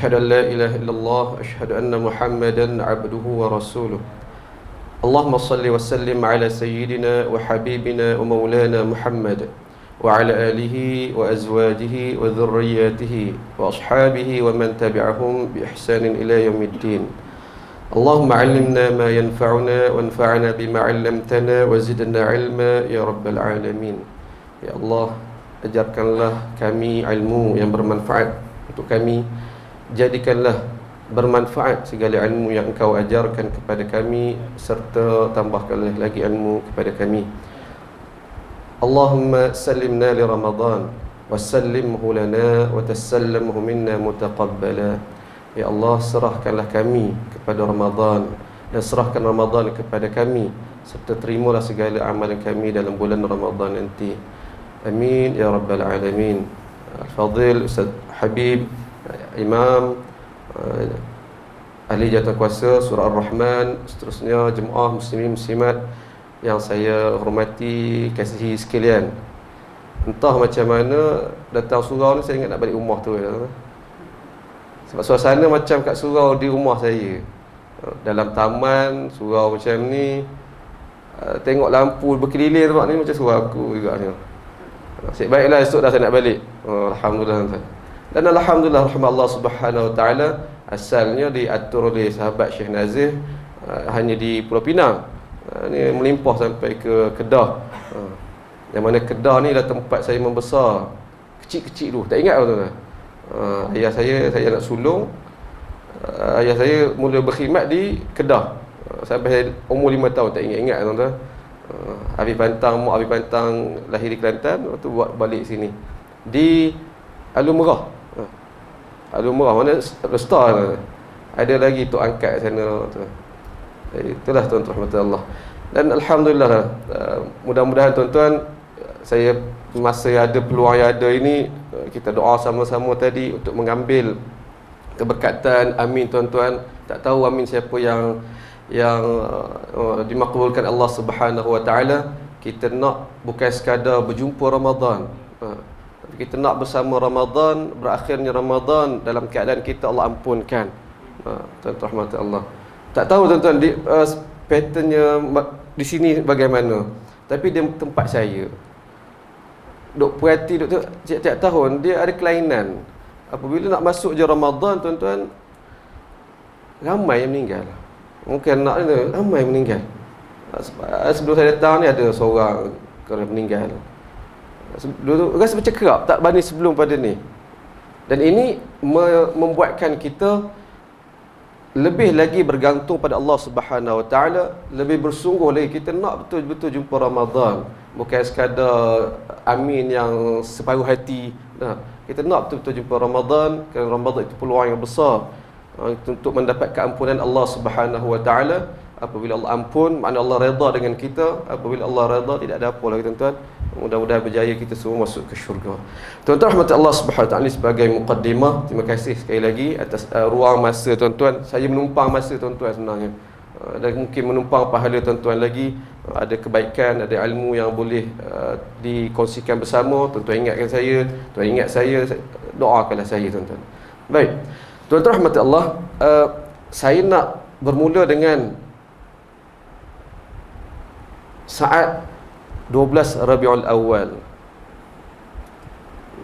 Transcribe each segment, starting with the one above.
أشهد أن لا إله إلا الله أشهد أن محمدا عبده ورسوله اللهم صل وسلم على سيدنا وحبيبنا ومولانا محمد وعلى آله وأزواجه وذرياته وأصحابه ومن تبعهم بإحسان إلى يوم الدين اللهم علمنا ما ينفعنا وانفعنا بما علمتنا وزدنا علما يا رب العالمين. Ya Allah, ajarkanlah kami ilmu yang bermanfaat untuk kami. Jadikanlah bermanfaat segala ilmu yang Engkau ajarkan kepada kami, serta tambahkanlah lagi ilmu kepada kami. Allahumma sallimna li Ramadan wa sallimhu lana wa tasallamhu minna mutaqabbala. Ya Allah, serahkanlah kami kepada Ramadan dan serahkan Ramadan kepada kami, serta terimalah segala amalan kami dalam bulan Ramadan nanti. Amin ya rabbal alamin. Al-Fadil Ustaz Habib, Imam Ahli Jawatankuasa Surah Ar-Rahman, seterusnya jemaah muslimin muslimat yang saya hormati, kasihi sekalian. Entah macam mana datang surau ni, saya ingat nak balik rumah tu ya. Sebab suasana macam kat surau di rumah saya. Dalam taman surau macam ni, tengok lampu berkeliling tempat ni macam surau aku juga ni. Nasib baiklah esok dah saya nak balik. Alhamdulillah. Dan alhamdulillah rahmat Allah Subhanahu Wa Taala, asalnya diatur oleh sahabat Syekh Nazih hanya di Pulau Pinang. Ni melimpah sampai ke Kedah. Yang mana Kedah ni dah tempat saya membesar. Kecil-kecil dulu, tak ingat tuan-tuan. Ayah saya nak sulung. Ayah saya mula berkhidmat di Kedah sampai saya umur 5 tahun, tak ingat-ingat tuan-tuan. Habis Pantang, mak habis Pantang lahir di Kelantan, waktu buat balik sini di Alun Merah. Alun Merah mana Star. Ada lagi tok angkat sana tu. Itulah tuan-tuan rahmatullah. Dan alhamdulillah, mudah-mudahan tuan-tuan, saya masa ada peluang yang ada ini, kita doa sama-sama tadi untuk mengambil keberkatan. Amin tuan-tuan. Tak tahu amin siapa yang dimakbulkan Allah Subhanahu Wa Taala. Kita nak bukan sekadar berjumpa Ramadan, tapi kita nak bersama Ramadan, berakhirnya Ramadan dalam keadaan kita Allah ampunkan. Tuan-tuan rahmat Allah. Tak tahu tuan-tuan di patternnya di sini bagaimana, tapi di tempat saya duk perhati duk tiap-tiap tahun dia ada kelainan. Apabila nak masuk je Ramadan tuan-tuan, ramai yang meninggal. Mungkin nak ni ramai meninggal. Sebelum saya datang ni ada seorang kena meninggal. Dulu rasa macam kerap tak banding sebelum pada ni. Dan ini membuatkan kita lebih lagi bergantung pada Allah Subhanahu Wa Taala, lebih bersungguh lagi. Kita nak betul-betul jumpa Ramadan, bukan sekadar amin yang separuh hati. Kita nak betul-betul jumpa Ramadan, kerana Ramadan itu peluang yang besar untuk mendapat keampunan Allah Subhanahu Wa Taala. Apabila Allah ampun, makna Allah redha dengan kita. Apabila Allah redha, tidak ada apa lagi tuan-tuan. Mudah-mudahan berjaya kita semua masuk ke syurga. Tuan-tuan rahmat Allah Subhanahu Wa Taala, sebagai muqaddimah, terima kasih sekali lagi atas ruang masa tuan-tuan. Saya menumpang masa tuan-tuan sebenarnya. Dan mungkin menumpang pahala tuan-tuan lagi. Ada kebaikan, ada ilmu yang boleh dikongsikan bersama. Tuan-tuan ingatkan saya, tuan ingat saya, doakanlah saya tuan-tuan. Baik. Tuan-tuan rahmat Allah, saya nak bermula dengan saat 12 Rabiul Awal.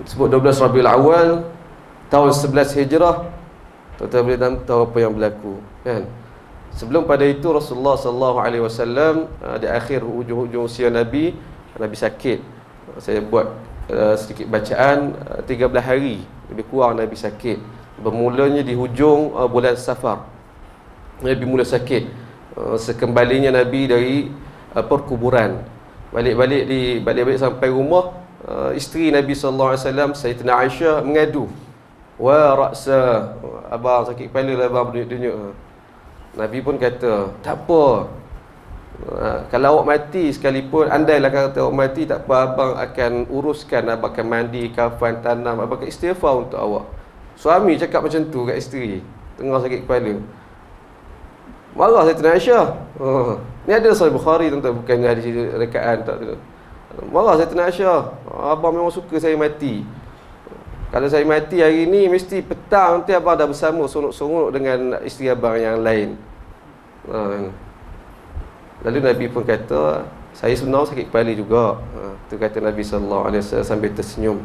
Sebut 12 Rabiul Awal tahun 11 Hijrah, tuan-tuan boleh tahu apa yang berlaku, kan? Sebelum pada itu Rasulullah sallallahu alaihi wasallam di akhir hujung-hujung usia Nabi sakit. Saya buat sedikit bacaan, 13 hari lebih kurang Nabi sakit. Bermulanya di hujung bulan Safar, Nabi mula sakit. Sekembalinya Nabi dari perkuburan, balik sampai rumah, isteri Nabi sallallahu alaihi wasallam Sayyidatina Aisyah mengadu, wa ra'sa, abang sakit kepala lah abang, tunjuk-tunjuk. Nabi pun kata, tak apa, kalau awak mati sekalipun, andailah kata awak mati, tak apa, abang akan uruskan, abang akan mandi, kafan, tanam, abang akan istighfar untuk awak. Suami cakap macam tu kat isteri tengah sakit kepala. Marah Sayyidatina Aisyah. Ni ada Sahih Bukhari tuan-tuan, bukan hadis rekaan tak. Marah Sayyidatina Aisyah, abang memang suka saya mati. Kalau saya mati hari ni, mesti petang nanti abang dah bersama sonok-sonok dengan isteri abang yang lain. Lalu Nabi pun kata, saya sebenarnya sakit kepala juga. Tu kata Nabi SAW sambil tersenyum.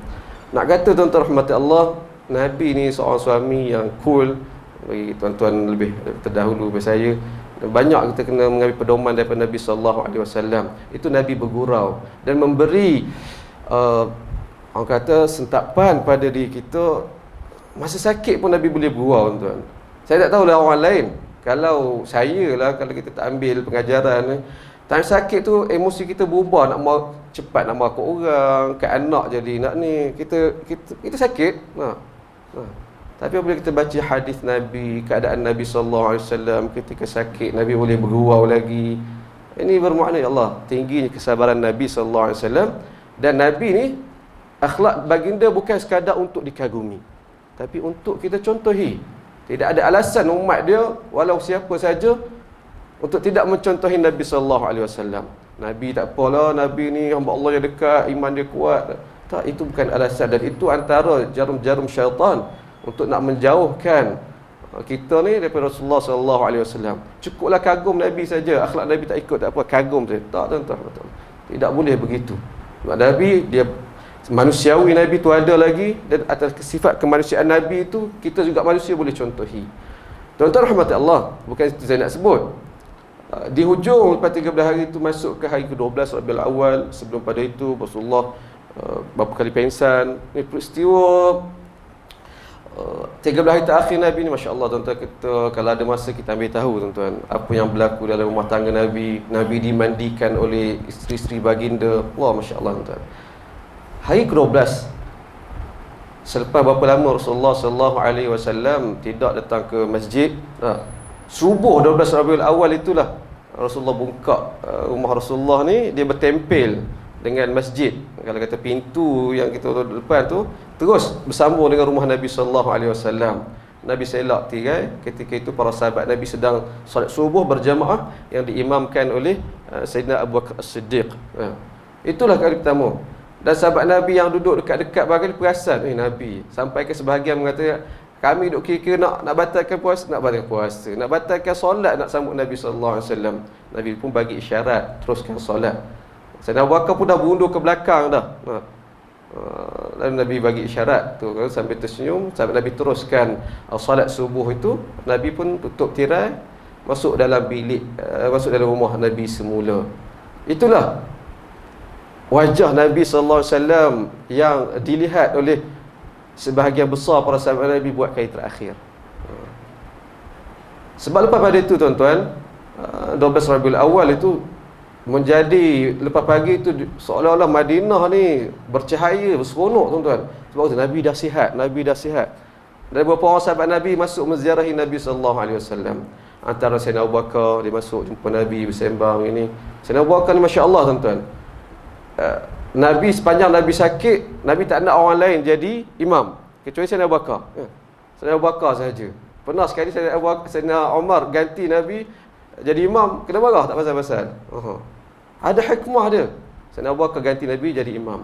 Nak kata tuan-tuan rahmati Allah, Nabi ni seorang suami yang cool. Bagi tuan-tuan lebih terdahulu daripada saya, banyak kita kena mengambil pedoman daripada Nabi SAW. Itu Nabi bergurau dan memberi orang kata sentapan pada diri kita. Masa sakit pun Nabi boleh bergurau, tuan. Saya tak tahulah orang lain. Kalau saya lah, kalau kita tak ambil pengajaran, time sakit tu emosi kita berubah, nak mau cepat nak marah kat orang, kat anak jadi nak ni, kita sakit. Tapi apabila kita baca hadis Nabi, keadaan Nabi SAW ketika sakit, Nabi boleh bergurau lagi. Ini bermakna ya Allah, tingginya kesabaran Nabi SAW. Dan Nabi ni, akhlak baginda bukan sekadar untuk dikagumi, tapi untuk kita contohi. Tidak ada alasan umat dia, walau siapa saja, untuk tidak mencontohi Nabi SAW. Nabi tak apalah, Nabi ni hamba Allah yang dekat, iman dia kuat. Tak, itu bukan alasan. Dan itu antara jarum-jarum syaitan untuk nak menjauhkan kita ni daripada Rasulullah SAW. Cukuplah kagum Nabi saja, akhlak Nabi tak ikut, tak apa, kagum saja. Tak, tuan-tuan. Tidak boleh begitu. Nabi, dia manusiawi, Nabi tu ada lagi. Dan atas sifat kemanusiaan Nabi itu, kita juga manusia boleh contohi. Tuan-tuan rahmati Allah, bukan itu saya nak sebut. Di hujung lepas 13 hari itu masuk ke hari ke-12 Rabiul Awal. Sebelum pada itu Rasulullah berapa kali pengsan. Ini peristiwa 13 hari terakhir Nabi ni, Masya Allah tuan-tuan, kita kalau ada masa kita ambil tahu tuan-tuan apa yang berlaku dalam rumah tangga Nabi. Nabi dimandikan oleh isteri-isteri baginda. Wah, Masya Allah tuan-tuan. Hari ke-12 selepas berapa lama Rasulullah SAW tidak datang ke masjid, subuh 12 Rabiul Awal itulah Rasulullah buka rumah Rasulullah ni, dia bertempel dengan masjid. Kalau kata pintu yang kita depan tu terus bersambung dengan rumah Nabi SAW. Nabi selak tirai. Ketika itu para sahabat Nabi sedang solat subuh berjamaah yang diimamkan oleh Sayyidina Abu Bakar As-Siddiq. Itulah kali pertama. Dan sahabat Nabi yang duduk dekat-dekat bahagian perasan, Nabi sampai ke sebahagian mengatakan, kami duk kira nak batalkan puasa, nak batalkan solat, nak sambut Nabi SAW. Nabi pun bagi isyarat, teruskan solat. Sayyidina Abu Bakar pun dah berundur ke belakang dah. Lalu Nabi bagi isyarat tu sambil tersenyum. Sahabat Nabi teruskan solat subuh itu. Nabi pun tutup tirai, masuk dalam bilik, masuk dalam rumah Nabi semula. Itulah wajah Nabi SAW yang dilihat oleh sebahagian besar para sahabat Nabi buat kali terakhir. Sebab lepas pada itu tuan-tuan, 12 Rabiul Awal itu menjadi, lepas pagi itu seolah-olah Madinah ni bercahaya, berseronok tuan-tuan. Sebab itu Nabi dah sihat, Nabi dah sihat. Dan beberapa orang sahabat Nabi masuk menziarahi Nabi SAW. Antara Sayyidina Abu Bakar, dia masuk jumpa Nabi, bersembang ini. Sayyidina Abu Bakar ni Masya Allah tuan-tuan, Nabi sepanjang Nabi sakit, Nabi tak nak orang lain jadi imam kecuali Sayyidina Abu Bakar. Sayyidina Abu Bakar sahaja. Pernah sekali Sayyidina Umar ganti Nabi jadi imam, kena marah tak pasal-pasal. Ada hikmah dia. Sayyidina Abu Bakar ganti Nabi jadi imam.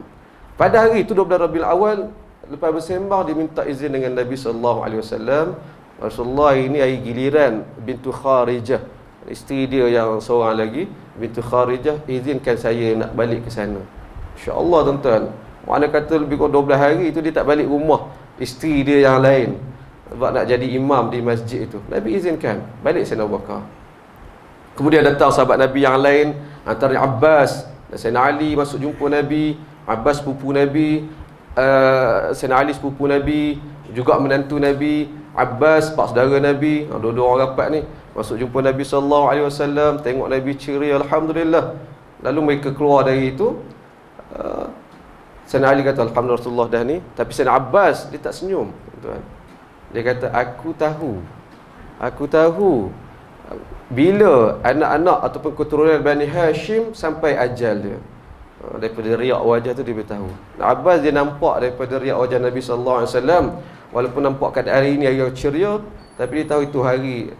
Pada hari itu 12 Rabiul Awal, lepas bersembang diminta izin dengan Nabi SAW. Rasulullah ini hari giliran bintu Kharijah, isteri dia yang seorang lagi, bintu Kharijah, izinkan saya nak balik ke sana. InsyaAllah tuan-tuan, mana kata lebih kurang 12 hari itu dia tak balik rumah isteri dia yang lain sebab nak jadi imam di masjid itu. Nabi izinkan balik Sayyidina Abu Bakar. Kemudian datang sahabat Nabi yang lain, antaranya Abbas dan Sayyidina Ali masuk jumpa Nabi. Abbas sepupu Nabi, Sayyidina Ali sepupu Nabi, juga menantu Nabi. Abbas pak saudara Nabi, dua-dua orang rapat ni masuk jumpa Nabi SAW, tengok Nabi ceria, Alhamdulillah. Lalu mereka keluar dari itu. Sayyidina Ali kata, Alhamdulillah Rasulullah dah ni. Tapi Sayyidina Abbas, dia tak senyum tuan. Dia kata, aku tahu bila anak-anak ataupun keturunan Bani Hashim sampai ajal dia. Daripada riak wajah tu dia beritahu. Abbas dia nampak daripada riak wajah Nabi SAW, walaupun nampak keadaan hari ini hari yang ceria, tapi dia tahu itu hari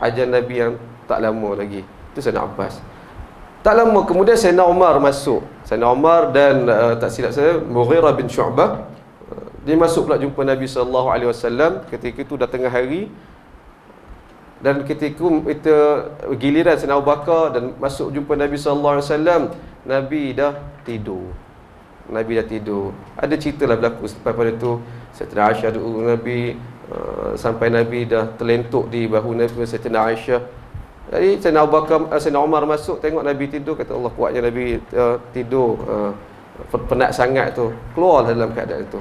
ajal Nabi yang tak lama lagi. Itu Sayyidina Abbas. Tak lama kemudian Sayyidina Umar masuk. Sayyidina Umar dan tak silap saya Mughirah bin Syu'bah, Dia masuk pula jumpa Nabi sallallahu alaihi wasallam. Ketika itu dah tengah hari, dan ketika itu giliran Sayyidina Abu Bakar dan masuk jumpa Nabi sallallahu alaihi wasallam, Nabi dah tidur. Nabi dah tidur. Ada cerita lah berlaku selepas pada tu. Sayyidina Aisyah duduk Nabi, sampai Nabi dah terlentuk di bahu Nabi, Sayyidina Aisyah. Jadi Sayyidina Abu Bakar, Sayyidina Umar masuk, tengok Nabi tidur, kata Allah, kuatnya Nabi tidur, penat sangat tu. Keluar dalam keadaan itu.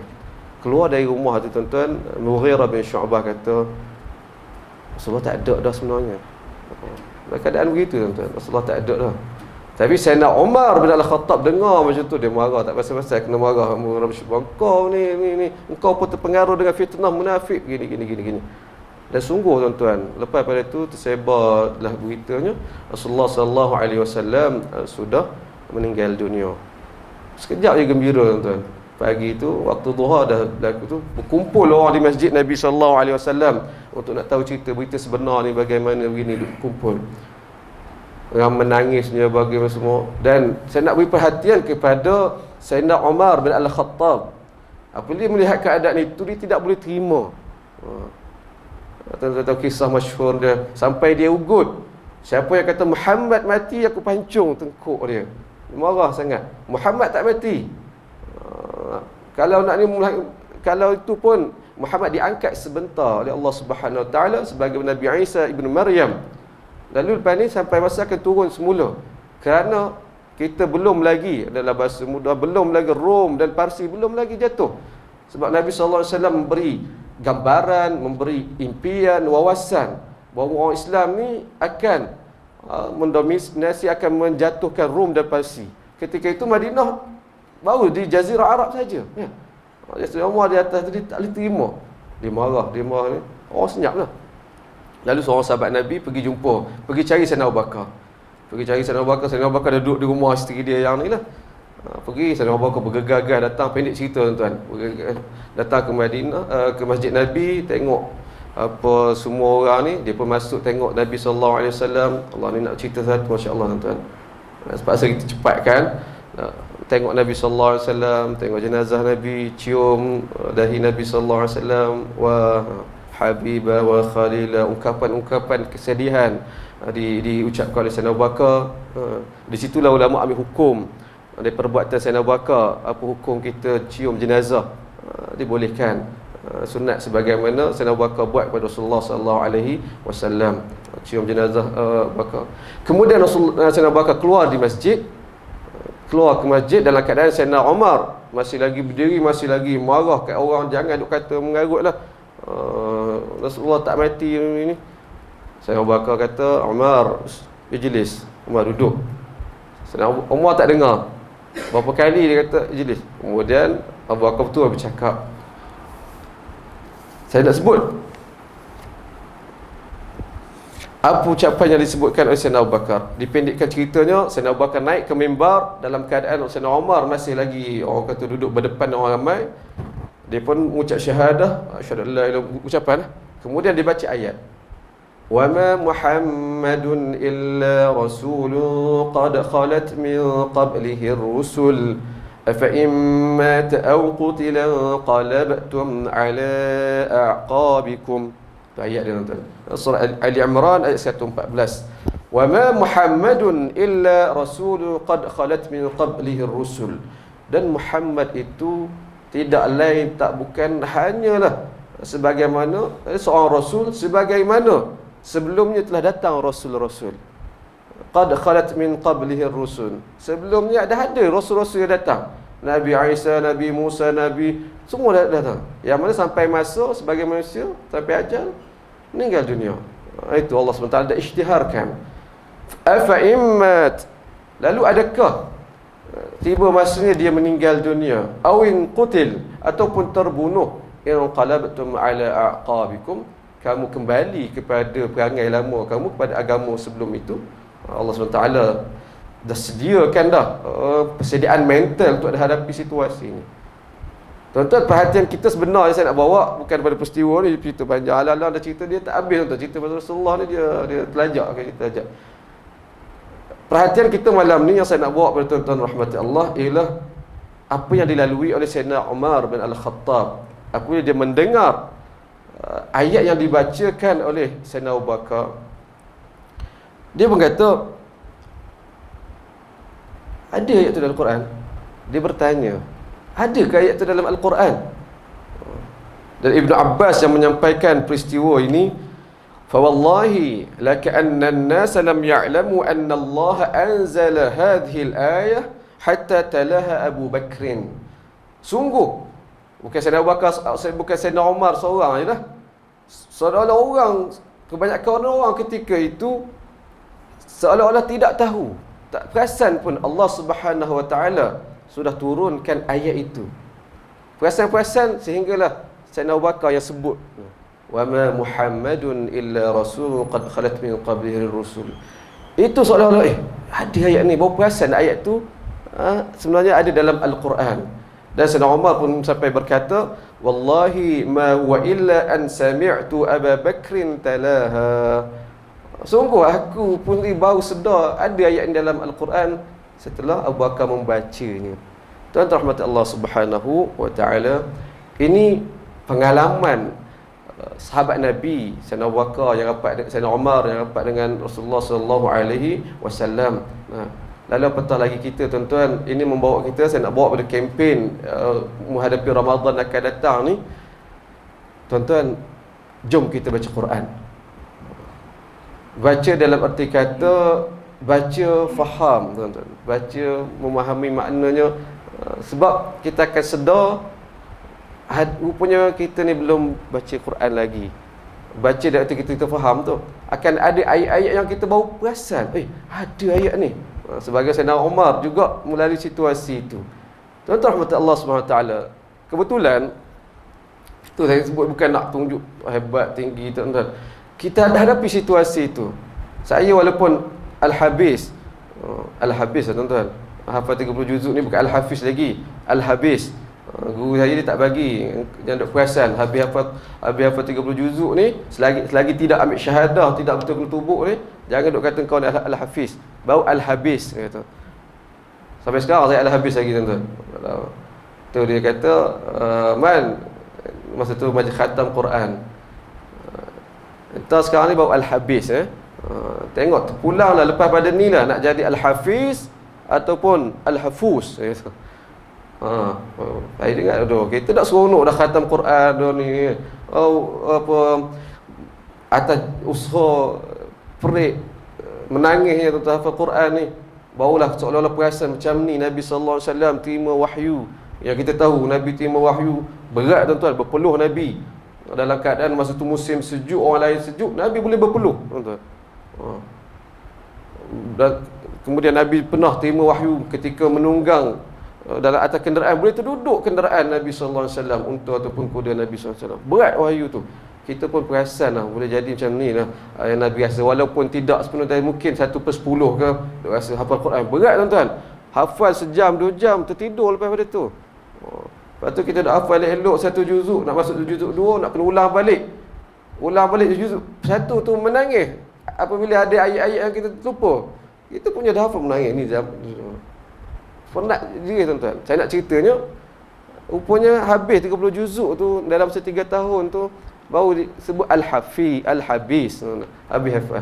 Keluar dari rumah tu tuan-tuan, Mughirah bin Syu'bah kata, Rasulullah tak ada dah sebenarnya. Dalam keadaan begitu tuan-tuan, Rasulullah tak ada dah. Tapi Sayyidina Umar bin Al-Khattab dengar macam tu, dia marah, tak pasal-pasal kena marah. Kau ni engkau pun terpengaruh dengan fitnah munafik gini. Dan sungguh tuan-tuan, lepas pada itu tersebarlah beritanya Rasulullah sallallahu alaihi wasallam sudah meninggal dunia. Sekejap je gembira tuan-tuan. Pagi itu waktu duha dah tu berkumpul orang di masjid Nabi sallallahu alaihi wasallam untuk nak tahu berita sebenar ni bagaimana begini, kumpul. Orang menangisnya bagaimana semua. Dan saya nak beri perhatian kepada Sayyidina Umar bin Al-Khattab. Apabila melihat keadaan itu, dia tidak boleh terima. Tuan-tuan tahu kisah masyhur dia, sampai dia ugut. Siapa yang kata Muhammad mati, aku pancung tengkuk dia. Dia marah sangat. Muhammad tak mati. Kalau itu pun Muhammad diangkat sebentar oleh Allah Subhanahu Wa Taala sebagai Nabi Isa ibnu Maryam. Lalu lepas ni sampai masa akan turun semula. Kerana kita belum lagi, dalam bahasa mudah, belum lagi Rom dan Parsi belum lagi jatuh. Sebab Nabi sallallahu alaihi wasallam memberi gambaran, memberi impian, wawasan bahawa orang Islam ni akan mendominasi, akan menjatuhkan Rom dan Parsi. Ketika itu Madinah baru di Jazirah Arab saja. Ya. Jadi Umar di atas tadi tak boleh terima. Dia marah ni. Orang senyaplah. Lalu seorang sahabat Nabi pergi cari Sayyidina Abu Bakar. Sayyidina Abu Bakar dah duduk di rumah isteri dia yang ni lah. Pergi Sayyidina Abu Bakar bergegas datang, pendek cerita tuan-tuan. Datang ke Madinah, ke masjid Nabi, tengok apa semua orang ni, dia pun masuk tengok Nabi sallallahu alaihi wasallam. Allah ni nak cerita satu, masya-Allah tuan-tuan. Sebab kita cepatkan. Tengok Nabi sallallahu alaihi wasallam, tengok jenazah Nabi, cium dahi Nabi sallallahu alaihi wasallam, wa Habibah wa Khalila, ungkapan-ungkapan kesedihan diucapkan oleh Sayyidina Abu Bakar. Di situlah ulama ambil hukum dari perbuatan Sayyidina Abu Bakar. Apa hukum kita cium jenazah? Dibolehkan, sunat sebagaimana Sayyidina Abu Bakar buat kepada Rasulullah sallallahu alaihi wasallam, cium jenazah Abu Bakar. Kemudian Sayyidina Abu Bakar keluar ke masjid dalam keadaan Sayyidina Umar masih lagi berdiri, masih lagi marah kat orang, jangan duk kata mengarutlah, Rasulullah tak mati ni. Sayyidina Abu Bakar kata, Umar ijlis. Umar duduk. Sayyidina Umar tak dengar. Berapa kali dia kata ijlis. Kemudian Abu Bakar betul bercakap. Saya nak sebut apa ucapan yang disebutkan oleh Sayyidina Abu Bakar. Dipendekkan ceritanya, Sayyidina Abu Bakar naik ke mimbar dalam keadaan Sayyidina Umar masih lagi, orang kata, duduk berdepan orang ramai. Dia pun mengucap syahadah, asyhadu an la ilaha illallah, ucapan. Kemudian dia baca ayat, wa ma Muhammadun illa rasulun qad khalat min qablihi ar-rusul afa in mata aw qutila qalabtum ala a'qabikum. Itu ayat dia tuan. Surah Ali Imran ayat 114. Wa ma Muhammadun illa rasulun qad khalat min qablihi ar-rusul. Dan Muhammad itu tidak lain tak bukan hanyalah sebagaimana seorang rasul, sebagaimana sebelumnya telah datang rasul-rasul. Qad khalat min qablihi ar-rusul. Sebelumnya ada rasul-rasul yang datang. Nabi Isa, Nabi Musa, Nabi semua dah datang. Yang mana sampai masa sebagai manusia, sampai ajal meninggal dunia. Itu Allah SWT dah isytiharkan. Afa immat, lalu adakah tiba masanya dia meninggal dunia, awin qutil, ataupun terbunuh, in qalabtum ala aqabikum, kamu kembali kepada perangai lama kamu, kepada agama sebelum itu. Allah SWT dah sediakan persediaan mental untuk hadapi situasi ini. Tuan-tuan, perhatian kita sebenarnya saya nak bawa bukan pada peristiwa ni, cerita panjang ala-ala dah cerita dia tak habis tuan-tuan. Cerita pasal Rasulullah ni dia telajak kan, kita ajak. Perhatian kita malam ni yang saya nak bawa pada tuan-tuan rahmati Allah ialah apa yang dilalui oleh Sayyidina Umar bin Al-Khattab apabila dia mendengar ayat yang dibacakan oleh Sayyidina Abu Bakar, dia berkata, ada ayat itu dalam Al-Quran? Dia bertanya, adakah ayat itu dalam Al-Quran? Dan Ibn Abbas yang menyampaikan peristiwa ini, fawallahi laka'anna an-nasa lam ya'lamu anna Allah anzala hadhihi al-ayah hatta talaha Abu Bakrin. Sungguh, bukan Sayyidina Abu Bakar, bukan Sayyidina Umar seorang je lah. Seolah-olah orang, kebanyakan orang ketika itu seolah-olah tidak tahu, tak perasan pun Allah Subhanahu Wa Taala sudah turunkan ayat itu. Perasan-perasan sehinggalah Sayyidina Abu Bakar yang sebut, wa ma Muhammadun illa rasulun qad khalat min qablihi rusul. Itu seolah-olah ada ayat ni, baru perasan ayat tu sebenarnya ada dalam Al-Quran. Dan Sayyidina Umar pun sampai berkata, wallahi ma huwa illa an sami'tu Abu Bakrin talaha. Sungguh aku pun baru sedar ada ayat ini dalam Al-Quran setelah Abu Bakar membacanya. Tuan-tuan rahmat Allah Subhanahu Wa Taala, ini pengalaman sahabat Nabi Sayyidina Abu Bakar yang rapat, Sayyidina Umar yang rapat dengan Rasulullah sallallahu alaihi wasallam. Lalu apatah lagi kita, tuan-tuan, ini membawa kita, saya nak bawa pada kempen menghadapi Ramadan akan datang ni. Tuan-tuan, jom kita baca Quran. Baca dalam arti kata baca faham, tuan-tuan, baca memahami maknanya, sebab kita akan sedar rupanya kita ni belum baca Quran lagi. Baca dari arti kita faham tu, akan ada ayat-ayat yang kita baru perasan, ada ayat ni. Sebagai Sayyidina Umar juga melalui situasi itu. Tuan-tuan rahmat Allah SWT, kebetulan itu saya sebut bukan nak tunjuk hebat tinggi, tuan-tuan, kita hadapi situasi itu. Saya walaupun Al-Habis, tuan-tuan, hafal 30 juzuk ni bukan Al-Hafiz lagi, Al-Habis. Guru saya dia tak bagi yang duk perasan habis hafal 30 juzuk ni, selagi tidak ambil syahadah, tidak betul-betul tubuk ni, jangan duk kata kau ni Al-Hafiz, baru Al-Habis kata. Sampai sekarang saya Al-Habis lagi, tuan-tuan. Tu dia kata, man, masa tu majlis khatam Quran, entah sekarang ni baru Al-Habis. Tengok pulanglah lepas pada ni lah nak jadi Al-Hafiz ataupun Al-Hafuz. Saya dengar kita tak seronok dah khatam Quran dah ni. Atas usaha perik menangisnya tuan hafal Quran ni, barulah seolah-olah perasan macam ni Nabi sallallahu alaihi wasallam terima wahyu. Yang kita tahu Nabi terima wahyu berat, tuan-tuan, berpeluh Nabi. Dalam keadaan masa tu musim sejuk, orang lain sejuk, Nabi boleh berpeluh, tuan-tuan. Dan kemudian Nabi pernah terima wahyu ketika menunggang dalam atas kenderaan, boleh terduduk kenderaan Nabi sallallahu alaihi wasallam, unta ataupun kuda Nabi sallallahu alaihi wasallam. Berat wahyu tu. Kita pun perasan lah, boleh jadi macam ni lah yang Nabi rasa, walaupun tidak sepenuhnya, mungkin 1/10 ke rasa hafal Quran. Berat, tuan-tuan. Hafal sejam, 2 jam, tertidur lepas pada tu. Lepas tu kita dah hafal elok 1 juzuk, nak masuk juzuk 2, nak kena ulang balik juzuk 1 tu menangis. Apabila ada ayat-ayat yang kita lupa, kita punya dah hafal menangis ni. Penat dia, tuan-tuan. Saya nak ceritanya, rupanya habis 30 juzuk tu dalam 3 tahun tu, baru disebut Al-Habis, habis hafal.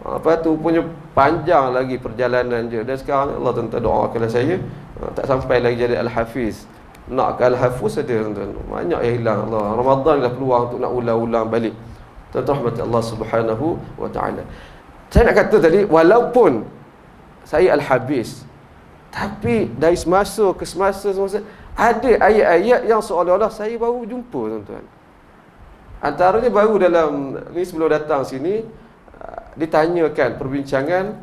Lepas tu rupanya panjang lagi perjalanan je. Dan sekarang Allah, tuan-tuan, doakanlah saya tak sampai lagi jadi Al-Hafiz. Nak ke Al-Hafuz ada, tuan-tuan. Banyak yang hilang. Allah, Ramadan dah peluang untuk nak ulang-ulang balik. Tuan-tuan rahmat Allah Subhanahu Wa Taala. Saya nak kata tadi, walaupun saya Al-Habis, tapi dari semasa ke semasa ada ayat-ayat yang seolah-olah saya baru jumpa, tuan-tuan. Antaranya baru dalam ni, sebelum datang sini, ditanyakan perbincangan.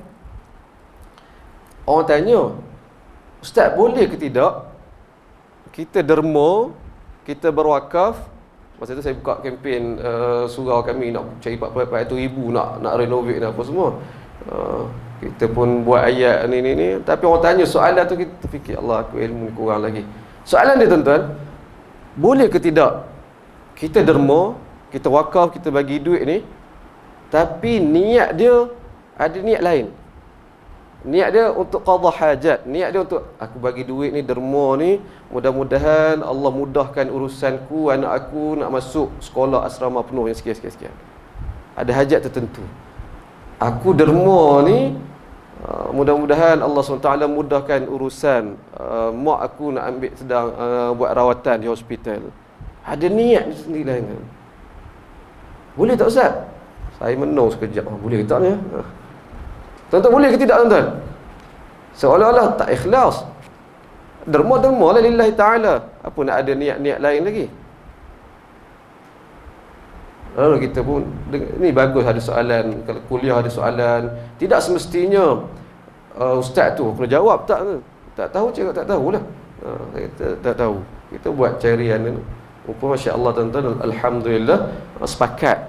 Orang tanya, Ustaz, boleh ke tidak kita derma, kita berwakaf? Masa tu saya buka kempen surau kami nak cari 400,000 nak renovate dan apa semua. Kita pun buat ayat ni. Tapi orang tanya soalan tu, kita fikir, Allah, aku ilmu ni kurang lagi. Soalan dia, tuan-tuan, boleh ke tidak kita derma, kita wakaf, kita bagi duit ni, tapi niat dia ada niat lain. Niat dia untuk qada hajat, niat dia untuk aku bagi duit ni, derma ni, mudah-mudahan Allah mudahkan urusanku, anak aku nak masuk sekolah asrama penuh yang sekian. Ada hajat tertentu. Aku derma ni, mudah-mudahan Allah SWT mudahkan urusan mak aku nak ambil sedang buat rawatan di hospital. Ada niat sendiri lain kan. Boleh tak Ustaz? Saya menung sekejap. Boleh ke tak ni? Tuan-tuan boleh ke tidak tuan-tuan? Seolah-olah tak ikhlas. Derma-derma lah lillahi ta'ala. Apa nak ada niat-niat lain lagi? Lalu kita pun, ni bagus ada soalan. Kalau kuliah ada soalan, tidak semestinya ustaz tu kena jawab. Tak tahu cakap tak tahulah. Kita tak tahu. Kita buat carian ni. Masya Allah tuan-tuan, alhamdulillah sepakat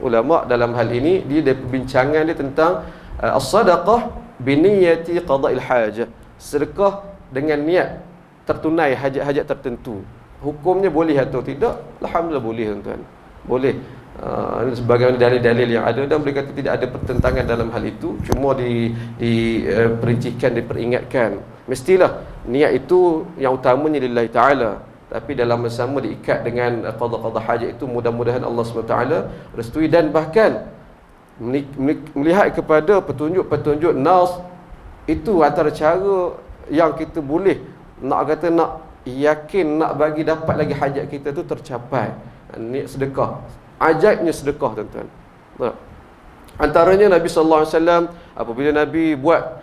ulama dalam hal ini. Dia perbincangan dia tentang as-sadaqah biniyati qada'il hajah. Sedekah dengan niat tertunai hajat-hajat tertentu. Hukumnya boleh atau tidak? Alhamdulillah boleh tuan-tuan. Boleh. Sebagaimana dalil-dalil yang ada, dan boleh kata tidak ada pertentangan dalam hal itu. Cuma diperincikan, diperingatkan. Mestilah niat itu yang utamanya lillahi ta'ala, tapi dalam masa sama diikat dengan qada-qada hajat itu, mudah-mudahan Allah SWT restui. Dan bahkan melihat kepada petunjuk-petunjuk nas, itu antara cara yang kita boleh nak yakin nak bagi dapat lagi hajat kita tu tercapai. Ni sedekah, ajaibnya sedekah tuan-tuan. Antaranya Nabi SAW apabila Nabi buat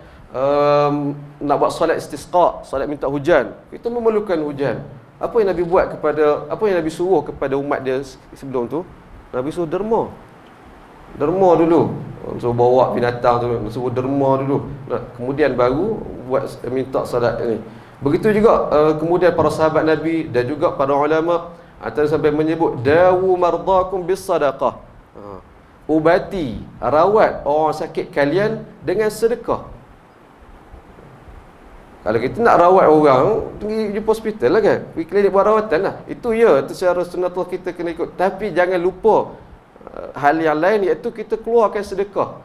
nak buat solat istisqa, solat minta hujan, itu memerlukan hujan. Apa yang Nabi buat apa yang Nabi suruh kepada umat dia sebelum tu? Nabi suruh derma dulu, suruh bawa binatang tu, suruh derma dulu, kemudian baru buat minta solat ni. Begitu juga kemudian para sahabat Nabi dan juga para ulama antara sampai menyebut dawu mardakum bis sadaqah, ubati, rawat orang sakit kalian dengan sedekah. Kalau kita nak rawat orang, pergi jumpa hospital lah kan, pergi klinik buat rawatan lah. Itu itu secara sunnatullah kita kena ikut. Tapi jangan lupa hal yang lain, iaitu kita keluarkan sedekah.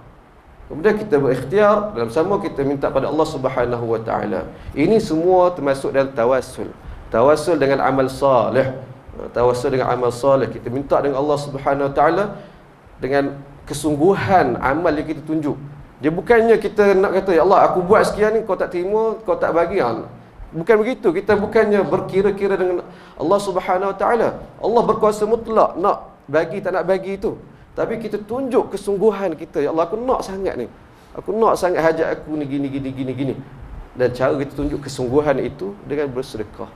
Kemudian kita berikhtiar, dalam sama kita minta pada Allah Subhanahu Wa Taala. Ini semua termasuk dalam tawassul. Tawassul dengan amal salih. Tawassul dengan amal salih. Kita minta dengan Allah Subhanahu Wa Taala dengan kesungguhan amal yang kita tunjuk. Dia bukannya kita nak kata, ya Allah aku buat sekian ni, kau tak terima, kau tak bagi. Bukan begitu. Kita bukannya berkira-kira dengan Allah Subhanahu Wa Taala. Allah berkuasa mutlak nak bagi tak nak bagi itu. Tapi kita tunjuk kesungguhan kita. Ya Allah, aku nak sangat ni. Aku nak sangat hajat aku ni gini. Dan cara kita tunjuk kesungguhan itu dengan bersedekah.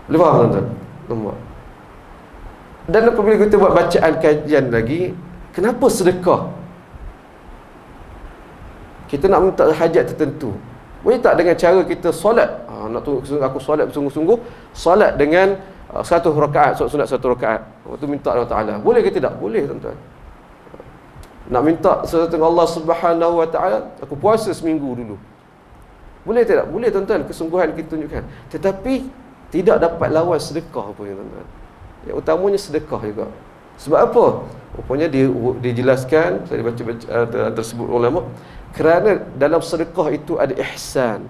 Boleh faham tuan-tuan? Dan apabila kita buat bacaan kajian lagi, kenapa sedekah? Kita nak minta hajat tertentu. Boleh tak dengan cara kita solat? Nak tunggu aku solat bersungguh-sungguh, solat dengan 1 rakaat, sunat 1 rakaat. Waktu minta Allah Ta'ala. Boleh ke tidak? Boleh tuan-tuan. Nak minta sesuatu dengan Allah Subhanahu Wa Ta'ala, aku puasa seminggu dulu. Boleh tidak? Boleh tuan-tuan, kesungguhan kita tunjukkan. Tetapi tidak dapat lawan sedekah pun tuan-tuan. Yang utamanya sedekah juga. Sebab apa? Rupanya dijelaskan, saya baca tersebut ulama, kerana dalam sedekah itu ada ihsan.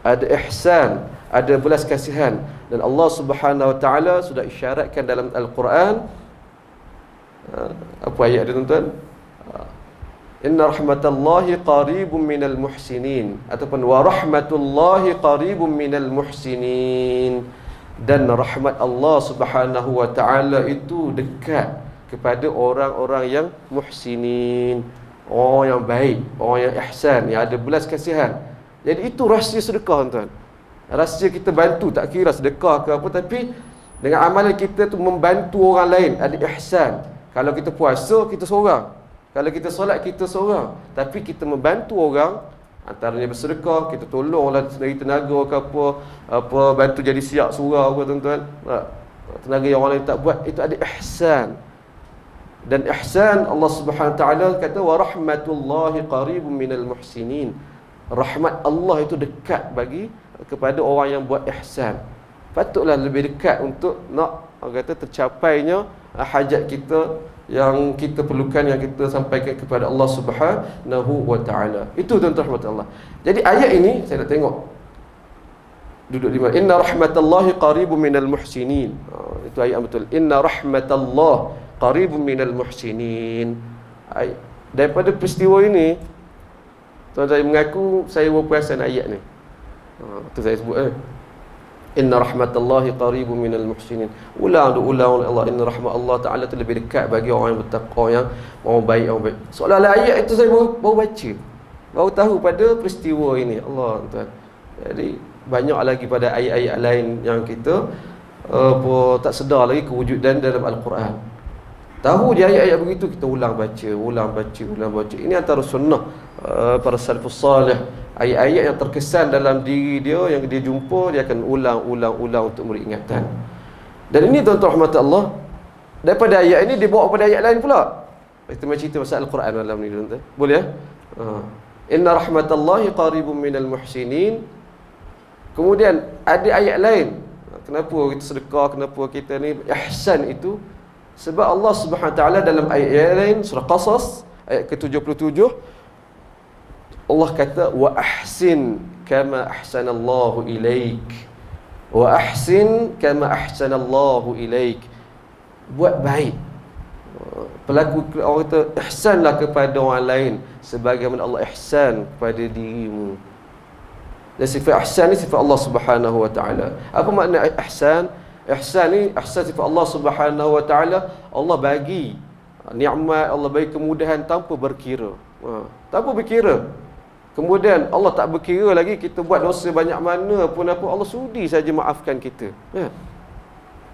Ada ihsan, ada belas kasihan. Dan Allah Subhanahu Wa Taala sudah isyaratkan dalam Al-Quran. Apa ayat dia tuan-tuan? Inna rahmatallahi qaribun minal muhsinin, ataupun wa rahmatullahi qaribun minal muhsinin. Dan rahmat Allah Subhanahu Wa Taala itu dekat kepada orang-orang yang muhsinin, orang yang baik, orang yang ihsan, yang ada belas kasihan. Jadi itu rahsia sedekah tuan-tuan. Rahsia kita bantu, tak kira sedekah ke apa, tapi dengan amalan kita tu membantu orang lain, ada ihsan. Kalau kita puasa, kita seorang. Kalau kita solat, kita seorang. Tapi kita membantu orang, antaranya bersedekah, kita tolonglah dari tenaga ke apa bantu jadi siap surau ke tuan-tuan. Tenaga yang orang lain tak buat, itu ada ihsan. Dan ihsan, Allah Subhanahu Wa Taala kata wa rahmatullahi qaribun minal muhsinin. Rahmat Allah itu dekat kepada orang yang buat ihsan. Patutlah lebih dekat untuk nak orang kata tercapainya hajat kita yang kita perlukan, yang kita sampaikan kepada Allah Subhanahu wa taala. Itu tuan-tuan rahmatullah. Jadi ayat ini saya nak tengok duduk di mana. Inna rahmatallahi qaribun minal muhsinin. Itu ayat betul. Inna rahmatallah qaribun minal muhsinin. Daripada peristiwa ini, tuan saya mengaku saya berperasan ayat ni. Itu saya sebut Inna rahmatallahi qaribun minal muhsinin. Ulang oleh Allah. Inna rahmat Allah Ta'ala tu lebih dekat bagi orang yang bertakwa, yang orang baik, orang baik. Seolah-olah ayat itu saya baru baca, baru tahu pada peristiwa ini. Allah tuan. Jadi banyak lagi pada ayat-ayat lain yang kita tak sedar lagi kewujudan dalam Al-Quran. Tahu dia ayat-ayat begitu, kita ulang baca. Ini antara sunnah para salafus salih. Ayat-ayat yang terkesan dalam diri dia, yang dia jumpa, dia akan ulang untuk memberi ingatan. Dan ini tuan-tuan rahmat Allah, daripada ayat ini dia bawa pada ayat lain pula. Kita main cerita pasal Al-Quran malam ni tuan-tuan. Boleh ya? Inna rahmatallahi qaribun minal muhsinin. Kemudian ada ayat lain. Kenapa kita sedekah, kenapa kita ni ihsan itu? Sebab Allah Subhanahu Wa Taala dalam ayat lain surah Qasas ayat ke-77 Allah kata wa ahsin kama ahsanallahu ilaik. Wa ahsin kama ahsanallahu ilaik. Buat baik. Pelaku orang kata ihsanlah kepada orang lain sebagaimana Allah ihsan kepada dirimu. Dan sifat ihsan ni sifat Allah Subhanahu Wa Taala. Apa makna ihsan? Ihsan ni ihsan sifat Allah Subhanahu Wa Taala. Allah bagi nikmat, Allah bagi kemudahan tanpa berkira. Tanpa berkira. Kemudian Allah tak berkira lagi kita buat dosa banyak mana pun apa, Allah sudi saja maafkan kita.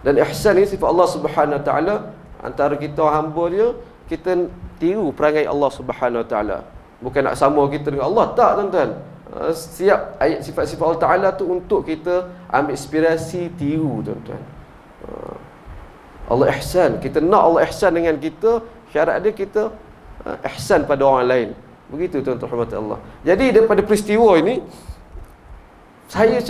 Dan ihsan ni sifat Allah Subhanahu Wa Taala. Antara kita hamba dia, kita tiru perangai Allah Subhanahu Wa Taala. Bukan nak sama kita dengan Allah, tak tuan-tuan. Siap ayat sifat-sifat Allah Ta'ala tu untuk kita ambil inspirasi, tiru tuan-tuan. Allah ihsan, kita nak Allah ihsan dengan kita, syarat dia kita ihsan pada orang lain. Begitu tuan-tuan rahmat Allah. Jadi daripada peristiwa ini, saya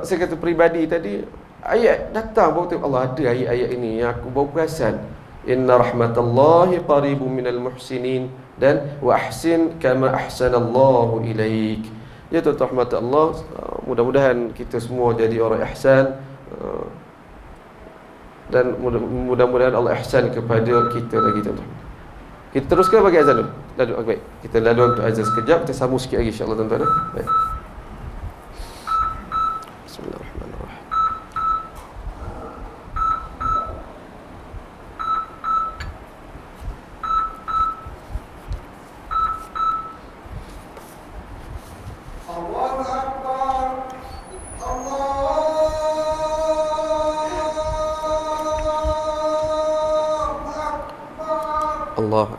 kata peribadi tadi, ayat datang baru tengok Allah ada ayat-ayat ini yang aku baru perasan. Inna rahmatallahi qaribun minal muhsinin dan wa ahsin kama ahsanallahu ilaik. Ya tuan-tuan rahmat Allah, mudah-mudahan kita semua jadi orang ihsan, dan mudah-mudahan Allah ihsan kepada kita lagi tuan-tuan. Kita teruskan bagi azan dulu. Lalu baik. Kita lalu untuk azan sekejap, kita sambung sikit lagi insya-Allah tuan-tuan. Baik. Bismillahirrahmanirrahim. Allahu Akbar. Allah.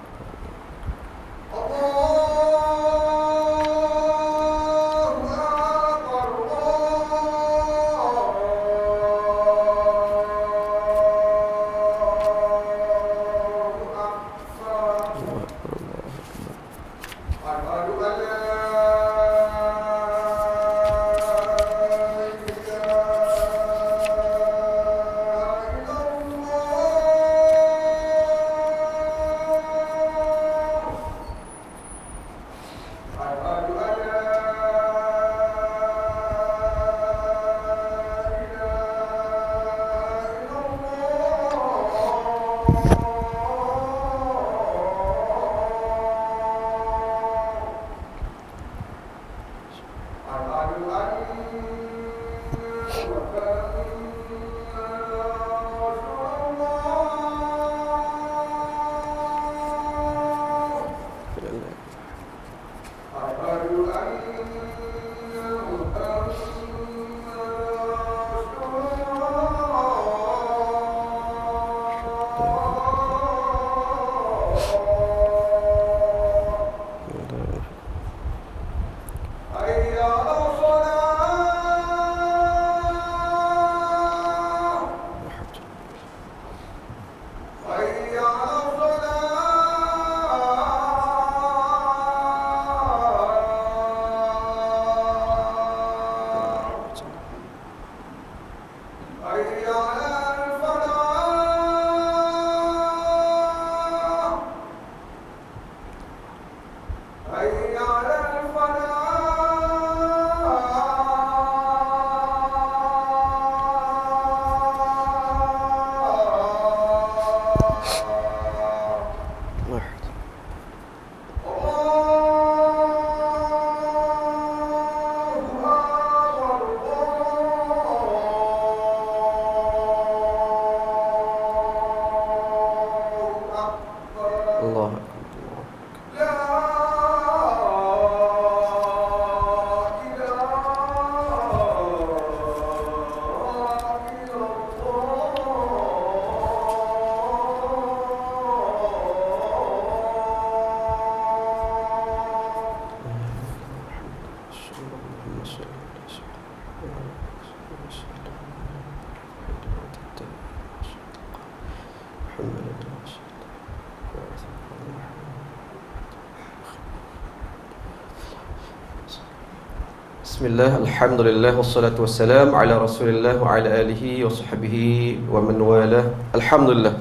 Bismillah, alhamdulillah, wassalatu wassalam ala rasulillah wa ala alihi wa sahbihi wa man wala. Alhamdulillah.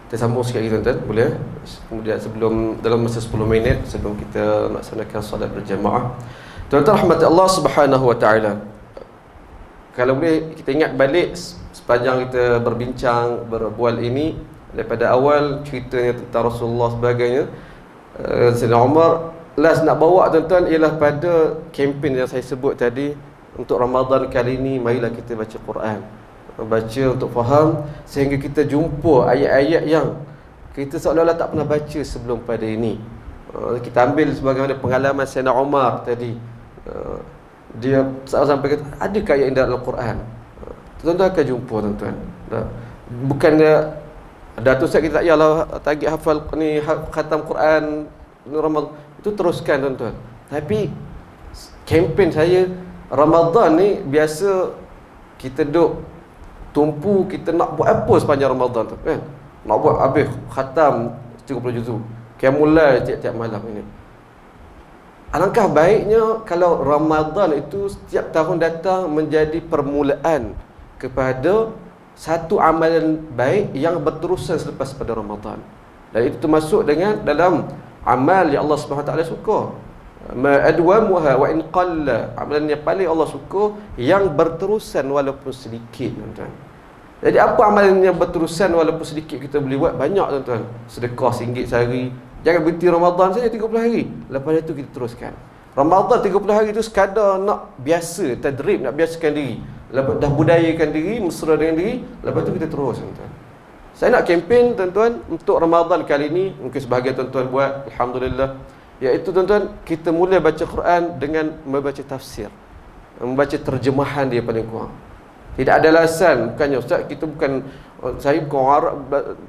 Kita sambung sikit lagi tuan-tuan, boleh? Kemudian dalam masa 10 minit sebelum kita laksanakan solat berjamaah. Tuan-tuan rahmat Allah Subhanahu wa taala. Kalau boleh kita ingat balik sepanjang kita berbincang, berbual ini daripada awal ceritanya tentang Rasulullah sebagainya. Sayyidina Umar last nak bawa tuan-tuan ialah pada kempen yang saya sebut tadi. Untuk Ramadan kali ini, marilah kita baca Quran, baca untuk faham, sehingga kita jumpa ayat-ayat yang kita seolah-olah tak pernah baca sebelum pada ini. Kita ambil sebagaimana pengalaman Sayyidina Umar tadi. Dia sampai kata, adakah ayat dalam Al-Quran? Tuan-tuan akan jumpa tuan-tuan. Bukannya Datuk Ustaz kita tak payahlah target hafal ni, khatam Quran Ramadan, itu teruskan tuan-tuan. Tapi kempen saya Ramadan ni biasa kita duk tumpu, kita nak buat apa sepanjang Ramadan tu kan? Nak buat habis khatam 30 juzuk, qiyamul lail tiap-tiap malam ini. Alangkah baiknya kalau Ramadan itu setiap tahun datang menjadi permulaan kepada satu amalan baik yang berterusan selepas pada Ramadan. Dan itu termasuk dengan dalam amal yang Allah Subhanahu Wa Taala suka. Ma adwamuha wa in qalla. Amalan yang paling Allah suka yang berterusan walaupun sedikit, tuan-tuan. Jadi apa amalan yang berterusan walaupun sedikit kita boleh buat? Banyak, tuan-tuan. Sedekah RM1 sehari. Jangan berhenti Ramadan saja 30 hari. Lepas itu kita teruskan. Ramadan 30 hari itu sekadar nak biasa, tadrib, nak biasakan diri. Lepas dah budayakan diri, mesra dengan diri, lepas itu kita terus, tuan-tuan. Saya nak kempen, tuan-tuan, untuk Ramadan kali ini, mungkin sebahagian tuan-tuan buat, alhamdulillah, iaitu tuan-tuan, kita mula baca Quran dengan membaca tafsir, membaca terjemahan dia paling kurang. Tidak ada alasan, bukannya Ustaz kita bukan, saya bukan Arab,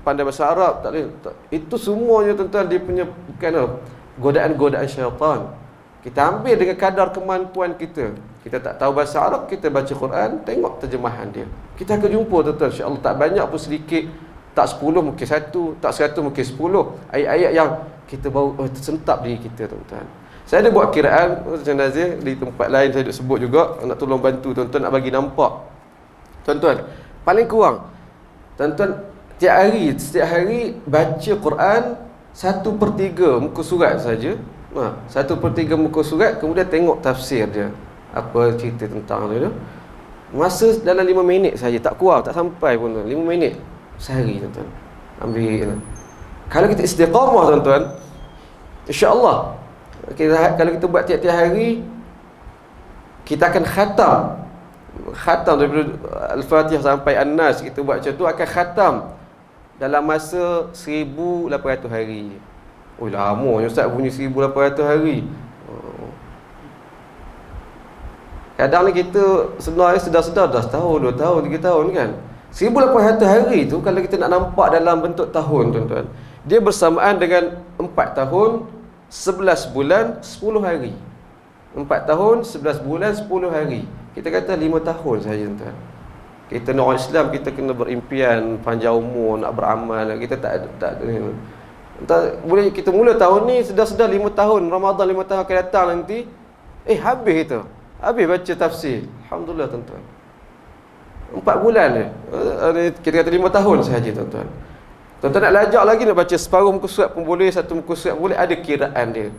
pandai bahasa Arab, tak boleh. Itu semuanya tuan-tuan dia punya bukan godaan-godaan syaitan. Kita ambil dengan kadar kemampuan kita. Kita tak tahu bahasa Arab, kita baca Quran, tengok terjemahan dia. Kita akan jumpa tuan-tuan, insya-Allah tak banyak pun sedikit, tak 10 mungkin 1, tak 100 mungkin 10 ayat-ayat yang kita baru tersentap diri kita, tuan-tuan. Saya ada buat kiraan macam Nazir di tempat lain, saya ada sebut juga, nak tolong bantu tuan-tuan nak bagi nampak. Tuan-tuan, paling kurang tuan-tuan setiap hari baca Quran 1/3 muka surat saja. 1/3 muka surat, kemudian tengok tafsir dia. Apa cerita tentang dia. Masa dalam 5 minit saja, tak kurang, tak sampai pun 5 minit sehari, tuan-tuan. Ambil. Kalau kita istiqamah, tuan-tuan, insya-Allah kalau kita buat tiap-tiap hari, kita akan khatam daripada Al-Fatihah sampai An-Nas, kita buat macam tu, akan khatam dalam masa 1800 hari. Oh, lamanya Ustaz bunyi 1800 hari. Kadang ni kita sebenarnya sedar-sedar dah setahun, 2 tahun, 3 tahun kan. 1800 hari tu kalau kita nak nampak dalam bentuk tahun, tuan-tuan, dia bersamaan dengan 4 tahun 11 bulan 10 hari. 4 tahun 11 bulan 10 hari. Kita kata 5 tahun saja, tuan-tuan. Kita nak orang Islam, kita kena berimpian panjang umur, nak beramal. Kita tak boleh kita mula tahun ni sedar-sedar 5 tahun Ramadan, 5 tahun akan datang nanti. Habis itu. Habis baca tafsir. Alhamdulillah, tuan-tuan. 4 bulan je. Kita kata 5 tahun sahaja, tuan-tuan. Tuan-tuan nak lajak lagi, nak baca separuh muka surat pun boleh, satu muka surat pun boleh, ada kiraan dia.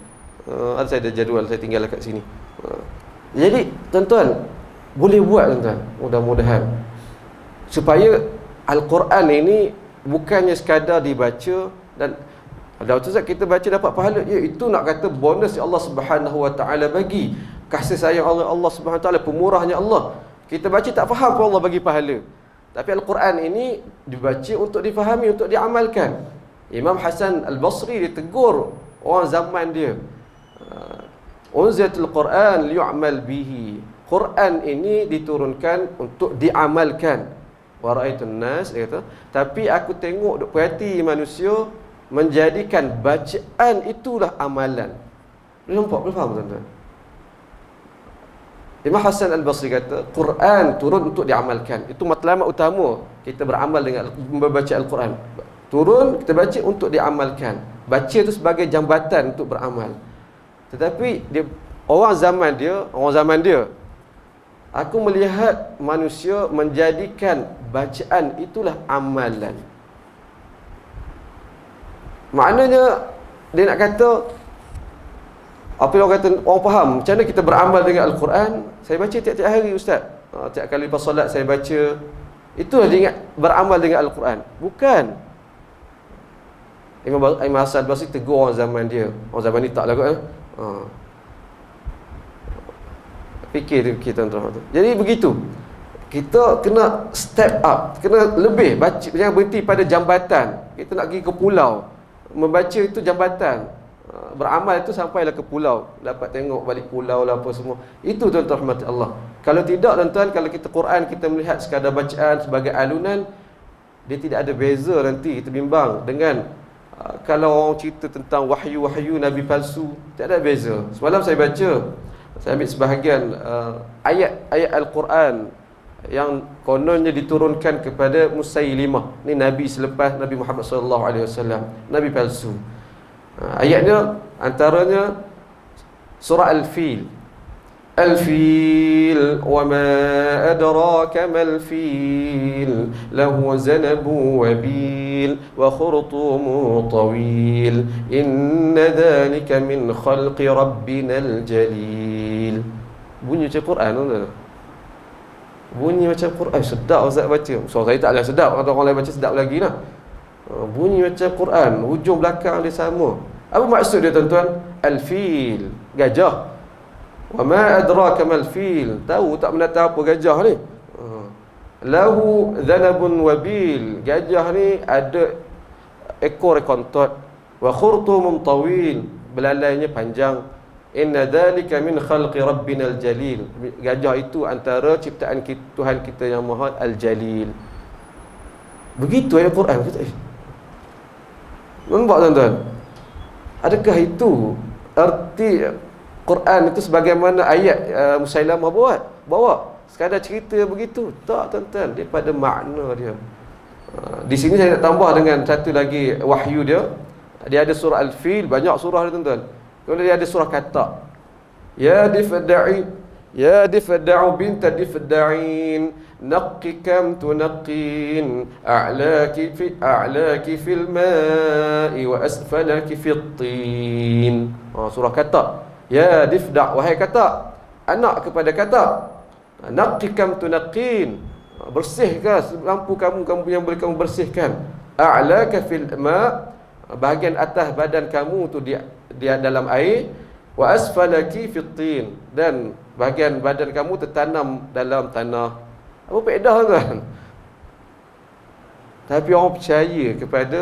Saya ada jadual, saya tinggal kat sini. Jadi, tuan-tuan, boleh buat, tuan-tuan. Mudah-mudahan. Supaya Al-Quran ini bukannya sekadar dibaca dan ada waktu kita baca dapat pahala. Ya, itu nak kata bonus yang Allah Subhanahu Wa Taala bagi. Kasih sayang Allah Subhanahu Wa Taala, pemurahnya Allah. Kita baca tak faham pun Allah bagi pahala. Tapi Al-Quran ini dibaca untuk difahami, untuk diamalkan. Imam Hasan Al-Basri ditegur orang zaman dia. Unzilatul Quran liyu'mal bihi. Quran ini diturunkan untuk diamalkan. Wa ra'aitun nas, dia kata, tapi aku tengok duk perhati manusia menjadikan bacaan itulah amalan. Boleh nampak, boleh faham, tuan-tuan? Imam Hasan Al-Basri kata, Quran turun untuk diamalkan. Itu matlamat utama kita beramal dengan membaca Al-Quran. Turun, kita baca untuk diamalkan. Baca itu sebagai jambatan untuk beramal. Tetapi orang zaman dia, aku melihat manusia menjadikan bacaan itulah amalan. Maknanya dia nak kata, apa yang orang kata, orang faham macam mana kita beramal dengan Al-Quran. Saya baca tiap-tiap hari ustaz, tiap kali lepas solat saya baca. Itulah dia ingat beramal dengan Al-Quran. Bukan. Imam Hasan Basri tegur orang zaman dia. Orang zaman ni tak lah kot. Fikir tuan-tuan. Jadi begitu. Kita kena step up, kena lebih baca, jangan berhenti pada jambatan. Kita nak pergi ke pulau, membaca itu jambatan. Beramal itu sampailah ke pulau, dapat tengok balik pulau lah apa semua. Itu tuan-tuan rahmat Allah. Kalau tidak tuan-tuan, kalau kita Quran kita melihat sekadar bacaan sebagai alunan, dia tidak ada beza nanti kita bimbang dengan kalau orang cerita tentang wahyu Nabi palsu, tak ada beza. Semalam saya baca, saya ambil sebahagian ayat-ayat Al-Quran yang kononnya diturunkan kepada Musailimah. Ni Nabi selepas Nabi Muhammad SAW, Nabi palsu. Ayatnya antaranya surah Al-Fil. Al-Fil wa ma adraka mal fil lahu zanabu wabil wa khurtumu tawil inna dhalika min khalqi rabbinal jalil. Bunyi macam Quran tuan-tuan. Bunyi macam Quran. Sedap Ustaz baca. So saya tak ada sedap, kalau orang lain baca sedap lagi lah. Bunyi macam Quran, hujung belakang dia sama. Apa maksud dia tuan-tuan? Al-Fil, gajah. Wa ma adraka mal fil, tahu tak benda tahu apa gajah ni? Lahu dhanabun wabil, gajah ni ada ekor kontot. Wa khurtumun tawil, belalainya panjang. Inna dhalika min khalqi rabbinal jalil, gajah itu antara ciptaan Tuhan kita yang Maha Al-Jalil. Begitu ayat Quran kita. Nampak tuan-tuan? Adakah itu arti Quran itu sebagaimana ayat Musailamah bawa sekadar cerita begitu? Tak tuan-tuan, daripada makna dia. Di sini saya nak tambah dengan satu lagi wahyu dia. Dia ada surah Al-Fil, banyak surah dia tuan-tuan. Kemudian dia ada surah Kata. Ya difda'u binta difda'in naqi kam tunaqin a'laki fil ma'i wa asfalaki fit tin. Surah Kata. Ya difda', wahai Kata, anak kepada Kata, naqi kam tunaqin, bersihkah lampu kamu yang boleh kamu bersihkan. A'laka fil ma', bahagian atas badan kamu tu dia dalam air. Wa asfalaki fit tin, dan bahagian badan kamu tertanam dalam tanah. Apa faedah tuan? Tapi orang percaya kepada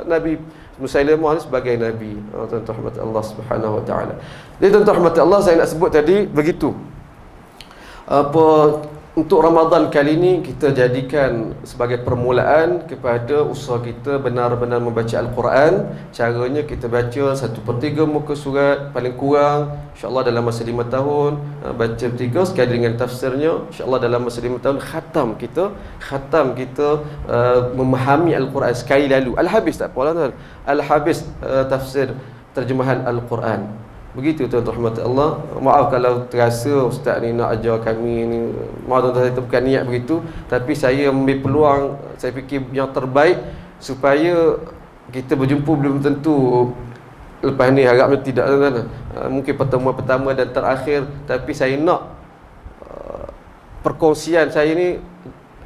Nabi Musailamah sebagai Nabi. Tuan-tuan rahmat Allah Subhanahu Wa Taala. Jadi tuan-tuan rahmat Allah, saya nak sebut tadi begitu. Untuk Ramadan kali ini kita jadikan sebagai permulaan kepada usaha kita benar-benar membaca Al-Quran. Caranya kita baca 1/3 muka surat paling kurang, insya-Allah dalam masa 5 tahun. Baca 3 sekali dengan tafsirnya, insya-Allah dalam masa 5 tahun khatam kita memahami Al-Quran sekali lalu. Al-habis tak apa tuan. Al-habis tafsir terjemahan Al-Quran. Begitu tuan-tuan rahmat Allah. Maaf kalau terasa ustaz ni nak ajar kami ni. Maaf tuan-tuan, saya bukan niat begitu, tapi saya ambil peluang, saya fikir yang terbaik supaya kita berjumpa belum tentu lepas ni, harapnya tidak tuan-tuan. Mungkin pertemuan pertama dan terakhir, tapi saya nak perkongsian saya ni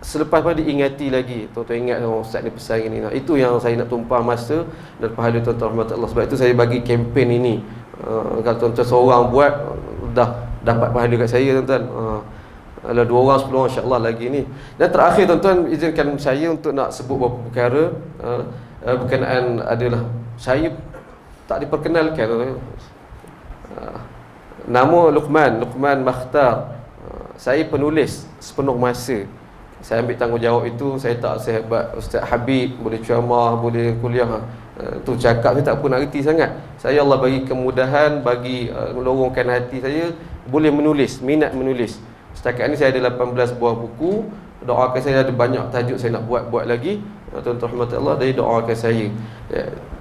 selepas pada diingati lagi. Tuan-tuan ingat ustaz ni pesan ini. Itu yang saya nak tumpah masa dan pahala tuan-tuan rahmat Allah. Sebab itu saya bagi kempen ini. Kalau tuan-tuan seorang buat, dah dapat pahala kat saya tuan-tuan. Kalau 2 orang 10 orang insya-Allah lagi ni. Dan terakhir tuan-tuan, izinkan saya untuk nak sebut beberapa perkara berkenaan adalah saya tak diperkenalkan tuan-tuan. Nama Luqman Makhtar. Saya penulis sepenuh masa. Saya ambil tanggungjawab itu. Saya tak sehebat Ustaz Habib, boleh ceramah, boleh kuliah. Tu cakap saya tak pun nak reti sangat. Saya Allah bagi kemudahan, bagi melorongkan hati saya boleh menulis, minat menulis. Setakat ni saya ada 18 buah buku doakan saya. Ada banyak tajuk saya nak buat lagi, tuan-tuan rahmat Allah, dari doakan saya.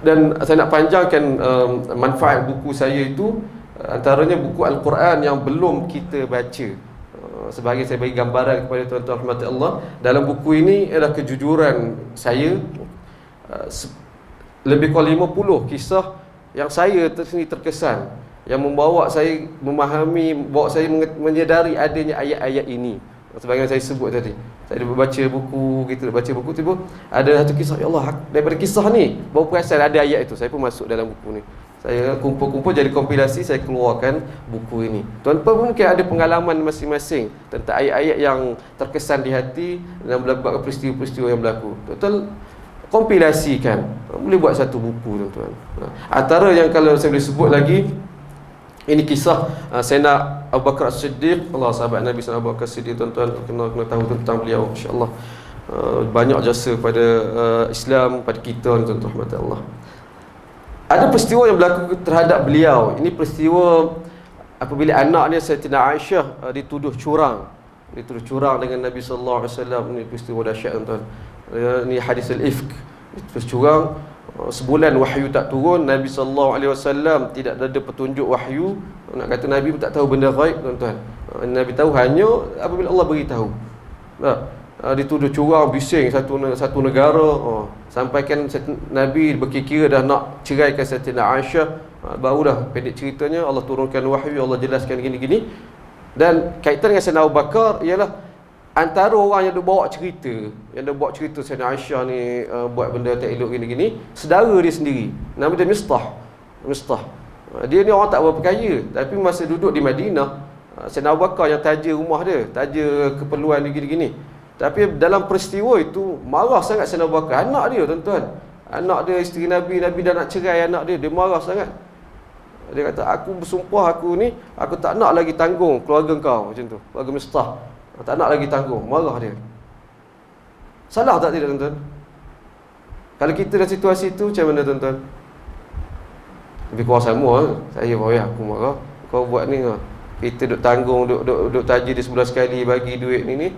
Dan saya nak panjangkan manfaat buku saya itu, antaranya buku Al-Quran yang belum kita baca. Sebagai saya bagi gambaran kepada tuan-tuan rahmat Allah, dalam buku ini adalah kejujuran saya, lebih kurang 50 kisah yang saya sendiri terkesan, yang membawa saya memahami, bawa saya menyedari adanya ayat-ayat ini. Sebagaimana saya sebut tadi, saya baca buku, kita baca buku, tiba ada satu kisah, ya Allah, daripada kisah ni baru perasan ada ayat itu. Saya pun masuk dalam buku ni, saya kumpul-kumpul jadi kompilasi, saya keluarkan buku ini. Tuan-tuan mungkin ada pengalaman masing-masing tentang ayat-ayat yang terkesan di hati dan berlaku peristiwa-peristiwa yang berlaku. Tuan-tuan kompilasikan, boleh buat satu buku, tuan-tuan. Antara yang kalau saya boleh sebut lagi, ini kisah Sayyidina Abu Bakar As-Siddiq, Allah, sahabat Nabi SAW, Abu Bakar As-Siddiq, tuan-tuan kena tahu tentang beliau, insya-Allah. Banyak jasa pada Islam, pada kita, tuan-tuan rahmat Allah. Ada peristiwa yang berlaku terhadap beliau. Ini peristiwa apabila anaknya Sayyidatina Aisyah dituduh curang dengan Nabi sallallahu alaihi wasallam. Ini peristiwa dahsyat, tuan-tuan. Ini hadis al-ifk. Terus curang, sebulan wahyu tak turun, Nabi sallallahu alaihi wasallam tidak ada petunjuk wahyu. Nak kata Nabi pun tak tahu benda ghaib, tuan-tuan. Nabi tahu hanya apabila Allah beritahu. Dituduh curang, bising satu negara, sampaikan Nabi berkira dah nak ceraikan Sayyidatina Aisyah, barulah pendek ceritanya Allah turunkan wahyu, Allah jelaskan gini-gini. Dan kaitan dengan Sayyidina Abu Bakar ialah antara orang yang dia bawa cerita Sayyidina Aisyah ni buat benda tak elok gini-gini, saudara dia sendiri, nama dia Mistah. Dia ni orang tak berapa kaya, tapi masa duduk di Madinah, Sayyidina Abu Bakar yang taja rumah dia, taja keperluan dia gini-gini. Tapi dalam peristiwa itu marah sangat Sayyidina Abu Bakar, anak dia, tuan-tuan. Anak dia, isteri Nabi dah nak cerai anak dia, dia marah sangat. Dia kata, aku bersumpah aku tak nak lagi tanggung keluarga kau, macam tu. Keluarga Mistah, tak nak lagi tanggung. Marah dia. Salah tak tidak, tuan-tuan? Kalau kita dalam situasi itu, macam mana, tuan-tuan? Lebih kurang sama. Saya aku marah, kau buat ni. Kita duk tanggung, duk taji dia sebulan sekali, bagi duit ni.